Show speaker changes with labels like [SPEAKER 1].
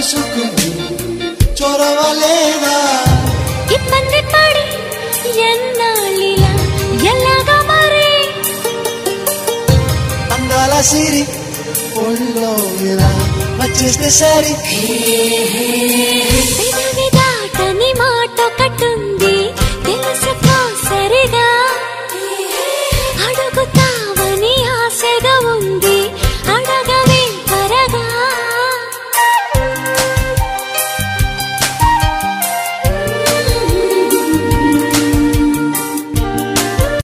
[SPEAKER 1] తెలుసుకుని చొరవలేదా
[SPEAKER 2] ఇబ్బంది పడి ఎన్నాళ్ళిలా ఎలాగా మరి
[SPEAKER 1] అందాల సిరి ఒళ్ళో ఇలా వచ్చేస్తే సరి
[SPEAKER 2] పెదవి దాటని మాట కట్టుంది